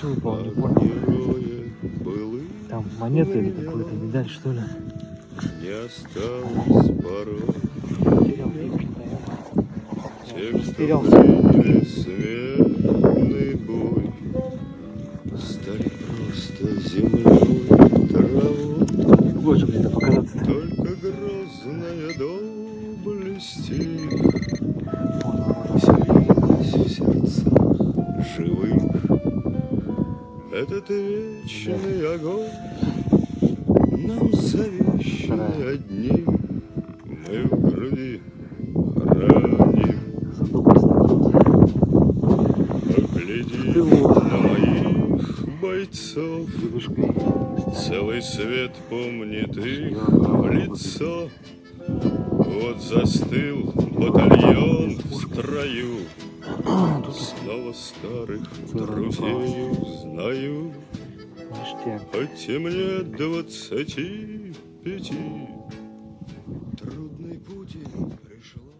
что выпало, не понял. Там монета или какой-то медаль, что ли? Не осталось порой. Потерял деньги, Те, потерял. кто приняли сменный бой, стали просто землей, травой. Гоже мне это показаться-то. Только грозная доблесть их Вон, поселилась в сердцах живых. Этот вечный огонь нам завещаны одни, мы в груди храним. Погляди на моих бойцов, целый свет помнит их в лицо. Вот застыл батальон в строю, снова старых друзей узнаю. Хоть и мне 25, трудный путь пришлось.